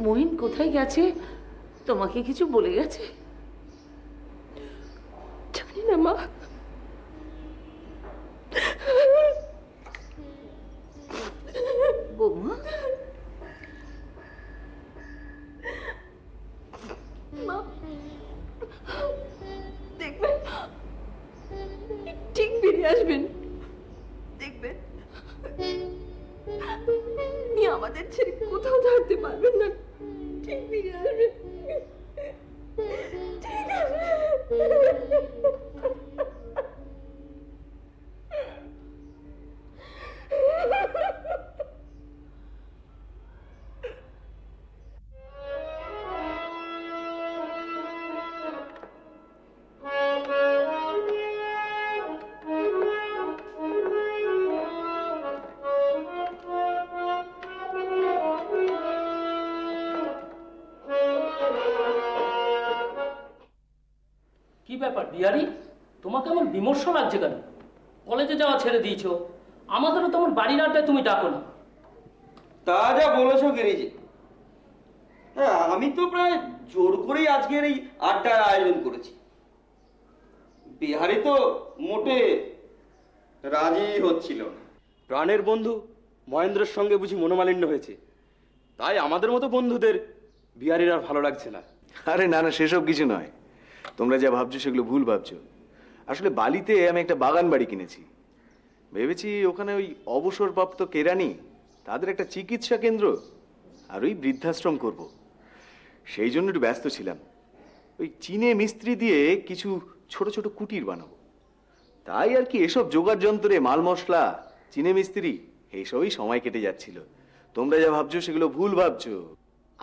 মহিন কোথায় গেছে? তোমাকে কিছু বলে গেছে? জানি না মা। বৌমা, মা দেখবেন ঠিক ফিরে আসবেন, দেখবেন উনি আমাদের ছেড়ে কোথাও থাকতে পারবেন না, ঠিক ফিরে আসবেন, ঠিক আছে? কি ব্যাপার বিহারি, তোমাকে আমার বিমর্ষ লাগছে কেন? কলেজে যাওয়া ছেড়ে দিয়েছো, আমাদেরও তোমার বাড়ির আড্ডায় তুমি ডাকো না। তা যা বলেছো গিরিজি, হ্যাঁ আমি তো প্রায় জোর করেই আজকের এই আড্ডার আয়োজন করেছি। বিহারি তো মোটে রাজি হচ্ছিল না। প্রাণের বন্ধু মহেন্দ্রের সঙ্গে বুঝি মনোমালিন্য হয়েছে, তাই আমাদের মতো বন্ধুদের বিহারির আর ভালো লাগছে না। আরে না না, সেসব কিছু নয়। তোমরা যা ভাবছো সেগুলো ভুল ভাবছো। আসলে বালিতে আমি একটা বাগান বাড়ি কিনেছি, ভেবেছি ওখানে ওই অবসরপ্রাপ্ত কেরানি তাদের একটা চিকিৎসা কেন্দ্র আর ওই বৃদ্ধাশ্রম করব। সেই জন্য একটু ব্যস্ত ছিলাম। ওই চীনে মিস্ত্রি দিয়ে কিছু ছোট ছোট কুটির বানাবো, তাই আর কি এসব জোগাড় যন্ত্রে মাল মশলা, চীনে মিস্ত্রি, এইসবই সময় কেটে যাচ্ছিল। তোমরা যা ভাবছো সেগুলো ভুল ভাবছো।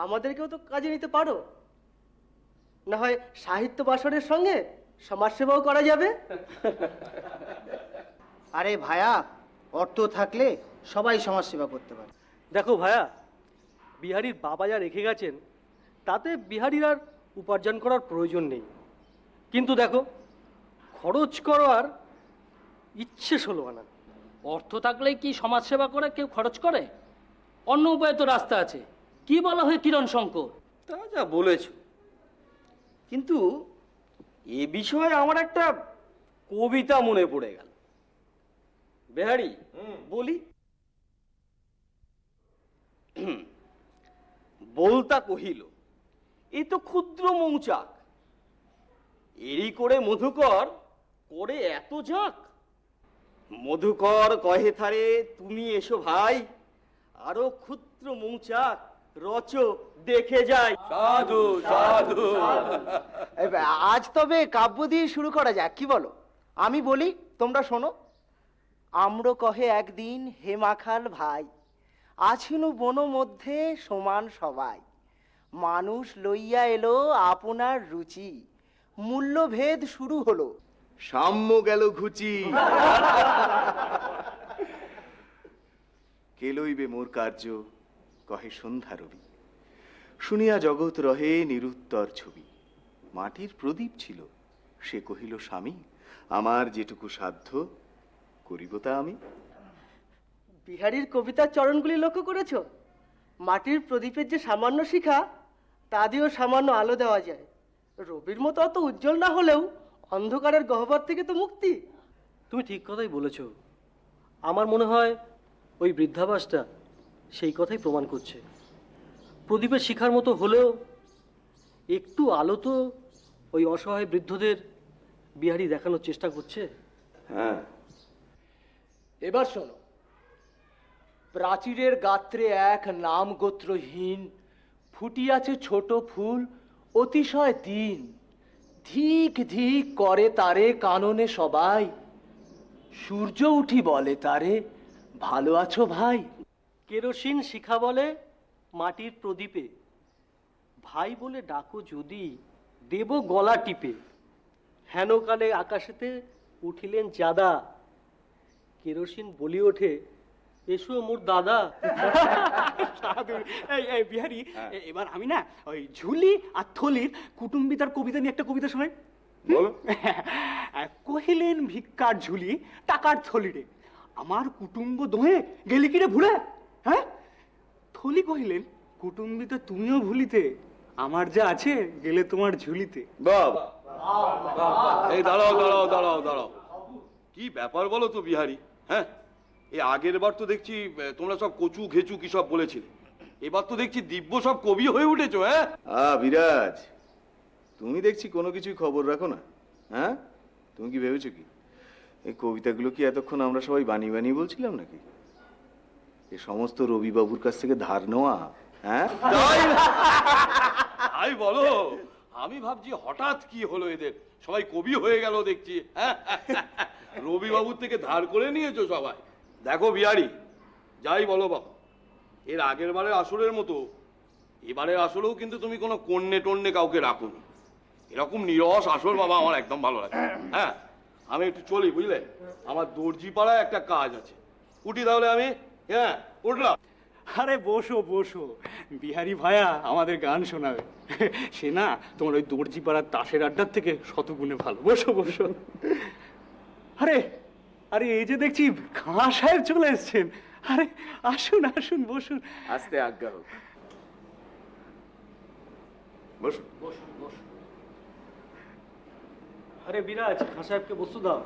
আমাদেরকেও তো কাজে নিতে পারো, না হয় সাহিত্য বাসরের সঙ্গে সমাজসেবাও করা যাবে। আরে ভায়া, অর্থ থাকলে সবাই সমাজসেবা করতে পারে। দেখো ভায়া, বিহারীর বাবা যা রেখে গেছেন তাতে বিহারীর আর উপার্জন করার প্রয়োজন নেই, কিন্তু দেখো খরচ করার ইচ্ছে হলো না। অর্থ থাকলেই কি সমাজসেবা করে কেউ খরচ করে? অন্য উপায়ে তো রাস্তা আছে। কি বলা হয় কিরণ শঙ্কর? তা যা বলেছো, কিন্তু এ বিষয়ে আমার একটা কবিতা মনে পড়ে গেল। বিহারি বলি, বলতা কহিল এ তো ক্ষুদ্র মৌচাক, এরই করে মধুকর করে এত যাক। মধুকর কহে থারে তুমি এসো ভাই, আরো ক্ষুদ্র মৌচাক রচ দেখে যায়। সাধু সাধু। আজ তবে কাব্য দিয়ে শুরু করা যাক, কি বলো? আমি বলি, তোমরা শোনো। আম্র কহে একদিন হে মাখাল ভাই, আছিনু বন মধ্যে সমান সবাই, মানুষ লইয়া এলো আপনার রুচি, মূল্যভেদ শুরু হলো, সাম্য গেল ঘুচি। কে লইবে মোর কার্য কহে সন্ধ্যা রবি, শুনিয়া জগৎ রহে নিরুত্তর ছবি। মাটির প্রদীপ ছিল, সে কহিল স্বামী, আমার যেটুকু সাধ্য করিব তা আমি। বিহারীর কবিতার চরণগুলি লক্ষ্য করেছো? মাটির প্রদীপের যে সামান্য শিখা, তা দিয়েও সামান্য আলো দেওয়া যায়। রবির মতো অত উজ্জ্বল না হলেও অন্ধকারের গহ্বর থেকে তো মুক্তি। তুমি ঠিক কথাই বলেছ। আমার মনে হয় ওই বৃদ্ধাবাসটা সেই কথাই প্রমাণ করছে। প্রদীপের শিখার মতো হলেও একটু আলো তো ওই অসহায় বৃদ্ধদের বিহারী দেখানোর চেষ্টা করছে। হ্যাঁ, এবার শোনো। প্রাচীরের গাত্রে এক নাম গোত্রহীন ফুটিয়াছে ছোট ফুল অতিশয় দিন, ধিক ধিক করে তারে কাননে সবাই, সূর্য উঠি বলে তারে ভালো আছো ভাই। কেরোসিন শিখা বলে মাটির প্রদীপে, ভাই বলে ডাকো যদি দেব গলা টিপে। হেনকালে আকাশেতে উঠিলেন চাঁদা, কেরোসিন বলি ওঠে এসো মোর দাদা। এই বিহারি, এবার আমি না ওই ঝুলি আর থলির কুটুম্বিতার কবিতা নিয়ে একটা কবিতা শোনাই। বলো। কহিলেন ভিক্ষার ঝুলি টাকার থলি রে, আমার কুটুম্ব দোহে গেলি কিরে ভুলে। হ্যাঁ, থলি কহিলেন কুটুম্বি তো তুমিও ভুলিতে, আমার যা আছে গেলে তোমার ঝুলিতে। বাবা এই দাঁড়াও দাঁড়াও দাঁড়াও দাঁড়াও, কি ব্যাপার বলো তো বিহারি? হ্যাঁ, এই আগের বার তো দেখছি তোমরা সব কচু ঘেচু কি সব বলেছিলে, এবার তো দেখছি দিব্য সব কবি হয়ে উঠেছো। হ্যাঁ বিরাজ, তুমি দেখছি কোনো কিছুই খবর রাখো না। হ্যাঁ, তুমি কি ভেবেছো কি এই কবিতাগুলো কি এতক্ষণ আমরা সবাই বানিয়ে বানিয়ে বলছিলাম নাকি? এ সমস্ত রবিবাবুর কাছ থেকে ধার নেওয়া। হ্যাঁ তাই বলো? আমি ভাবছি হঠাৎ কি হলো এদের, সবাই কবি হয়ে গেল দেখছি। রবিবাবুর থেকে ধার করে নিয়েছো সবাই। দেখো বিহারি, যাই বলো বাবা, এর আগের বারের আসরের মতো এবারের আসরেও কিন্তু তুমি কোনো কন্যে টন্যে কাউকে রাখোনি। এরকম নিরস আসর বাবা আমার একদম ভালো লাগে। হ্যাঁ, আমি একটু চলি, বুঝলে, আমার দর্জি পাড়ায় একটা কাজ আছে। উঠি তাহলে আমি। হ্যাঁ, উঠলাম। আরে বসো বসো, বিহারি ভাইয়া আমাদের গান শোনাবে। সে না তোমার ওই দর্জি পাড়ার তাসের আড্ডার থেকে শতগুণে ভালো। বসো বসো। আরে আরে এই যে দেখছি খাঁ সাহেব চলে এসছেন। আরে আসুন আসুন, বসুন। আস্তে আজ্ঞা হোক। বসুন। আরে বিরাজ, খাঁ সাহেবকে বসু দাও।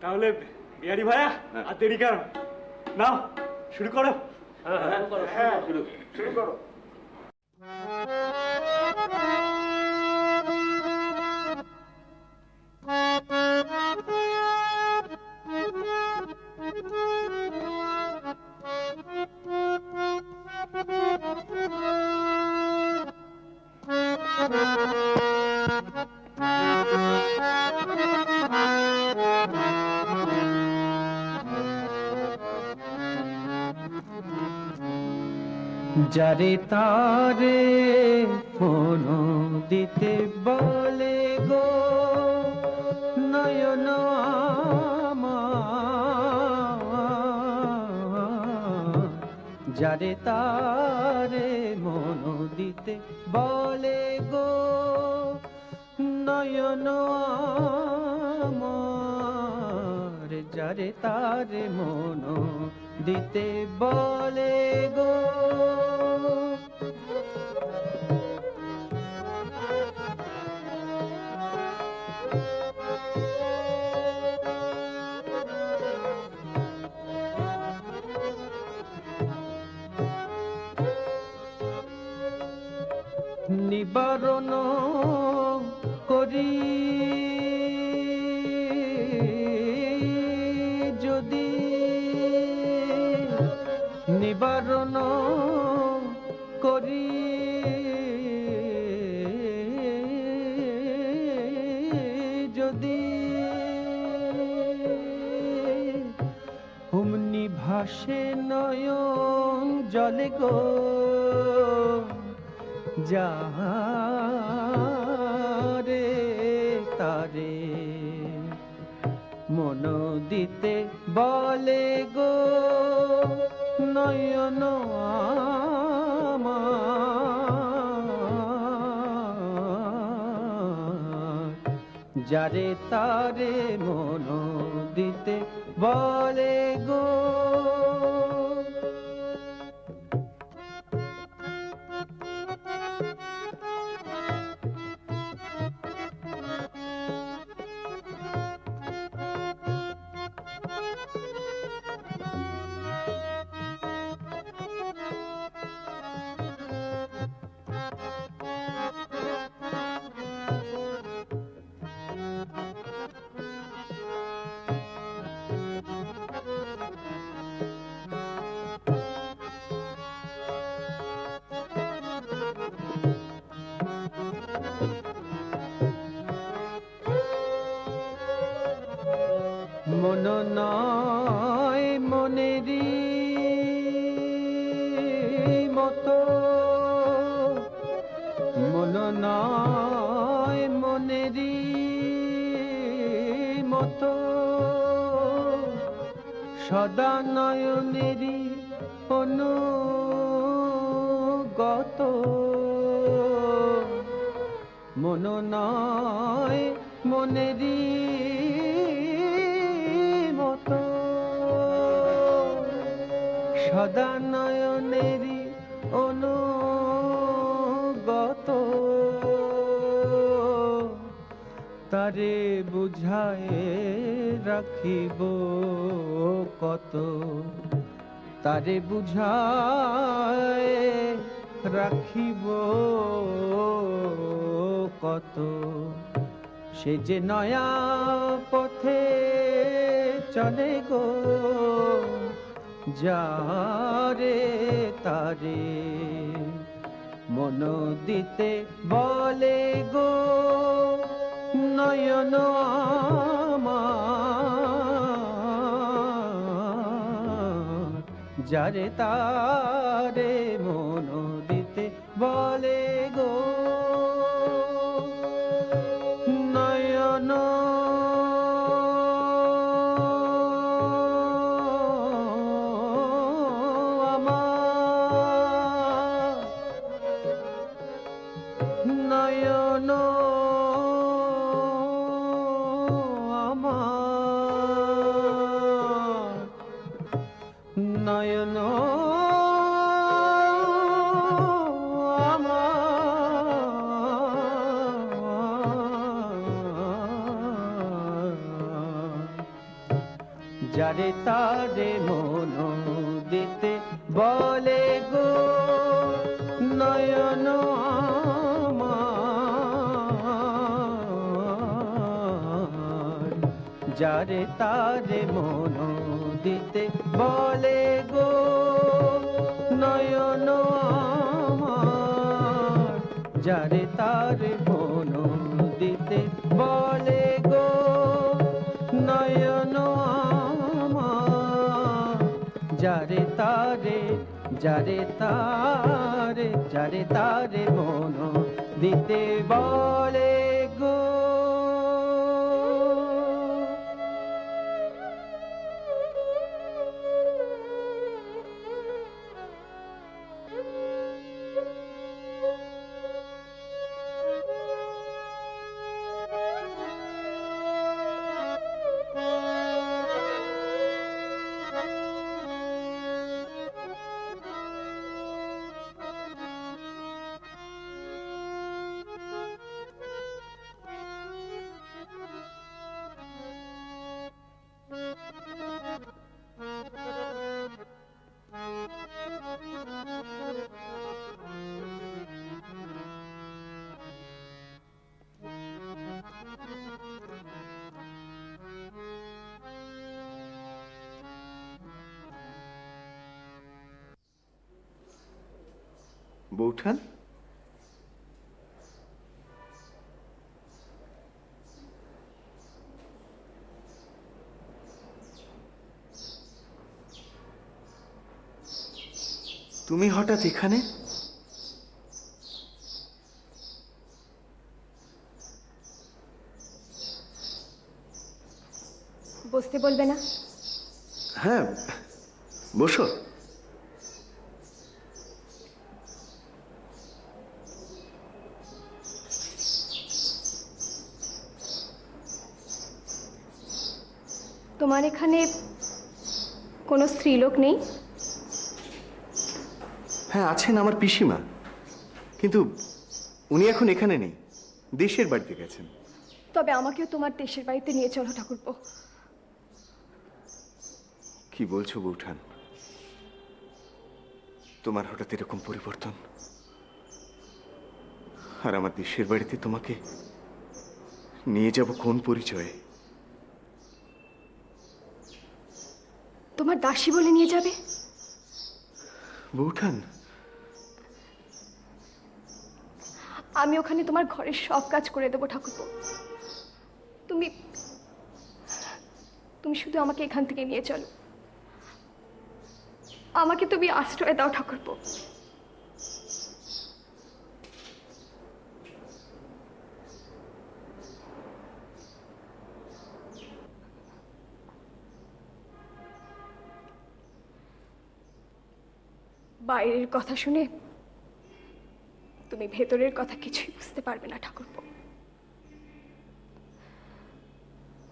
তাহলে বিহারি ভাইয়া আর দেরি কেন, নাও শুরু করো। শুরু করো। যারে তারে মন দিতে বলে গো নয়ন আমার, যারে তারে মন দিতে বলে গো নয়ন আমার, যারে তারে মন দিতে বলে গো। নিবারণ করি যদি, নিবারণ করি যদি, হুমনি ভাসে নয়ন জলে গো যারে তারে মন দিতে বলে গো নয়ন আমার, যারে তারে মন দিতে বলে গো। মন নয় মনেরই মতো, মন নয় মনেরই মতো, সদা নয়নেরই অনুগত, মন নয় মনেরই মতো সদা নয়নেরই অনুগত তারে বুঝায় রাখিব কত তারে বুঝায় রাখিব কত সে যে নয়া পথে চলে গো যারে তারে মন দিতে বলে গো নয়ন আমার যারে তারে মন দিতে বলে গো নয়ন আমার নয়ন আমার নয়ন যারে তারে মন দিতে বলে গো নয়ন আমার যারে তারে মন দিতে বলে গো নয়ন আমার যারে তারে মন দিতে বলে গো নয়ন আমার যারে তারে যারে তারে যারে তারে মন দিতে বলে গো বৌঠান তুমি হঠাৎ এখানে? বসতে বলবে না? হ্যাঁ বসো। তোমার এখানে কোনো স্ত্রীলোক নেই? হ্যাঁ আছেন আমার পিসিমা, কিন্তু উনি এখন এখানে নেই, দেশের বাড়িতে গেছেন। তবে আমাকেও তোমার দেশের বাড়িতে নিয়ে চলো ঠাকুরপো। কি বলছো বৌঠান? তোমার হঠাৎ এরকম পরিবর্তন, আর আমার দেশের বাড়িতে তোমাকে নিয়ে যাব কোন পরিচয়ে? তোমার দাসী বলে নিয়ে যাবে? বৌঠান আমি ওখানে তোমার ঘরের সব কাজ করে দেবো ঠাকুরপো। তুমি তুমি শুধু আমাকে এখান থেকে নিয়ে চলো, আমাকে তুমি আশ্রয় দাও ঠাকুরপো। বাইরের কথা শুনে তুমি ভেতরের কথা কিছুই বুঝতে পারবে না ঠাকুরপো।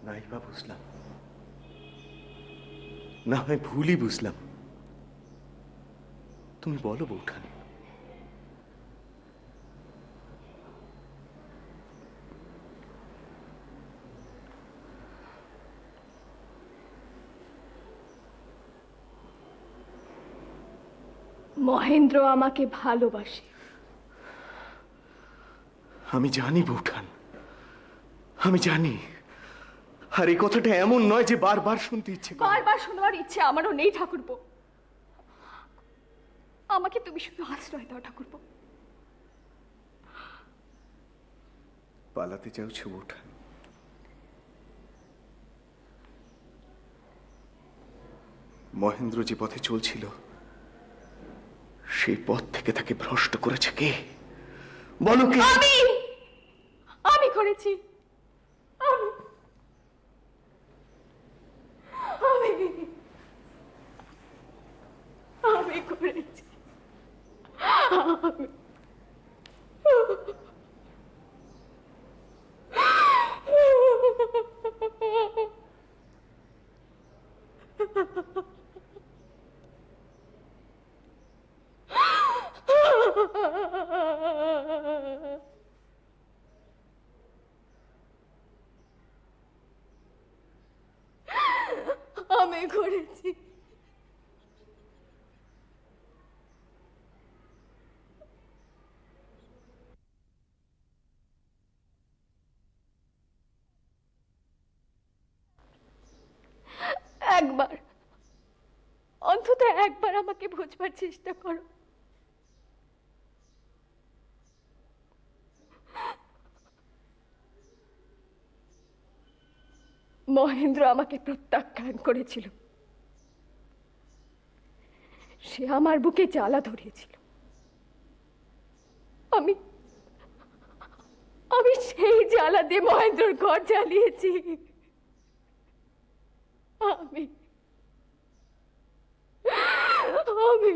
নাই বা বুঝলাম, না হয় ভুলই বুঝলাম। তুমি বলো বৌঠান, মহেন্দ্র আমাকে ভালোবাসে। আমি জানি বৌঠান, আমি জানি। আর এই কথাটা এমন নয় যে বারবার শুনতে ইচ্ছে করে। বারবার শোনার ইচ্ছে আমারও নেই ঠাকুরপো। আমাকে তুমি শুধু আশ্রয় দাও ঠাকুরপো। পালাতে চাইছো বৌঠান? মহেন্দ্র যে পথে চলছিল সেই পথ থেকে তাকে ভ্রষ্ট করেছে কে? বলো কে? আমি করেছি। আমি আমি আমি করেছি। আমি আমি করেছি। একবার, অন্তত একবার আমাকে বুঝবার চেষ্টা করো। মহেন্দ্র আমাকে প্রত্যাখ্যান করেছিল। সে আমার বুকে জ্বালা ধরিয়েছিল। আমি আমি সেই জ্বালা দিয়ে মহেন্দ্রর ঘর জ্বালিয়েছি। আমি আমি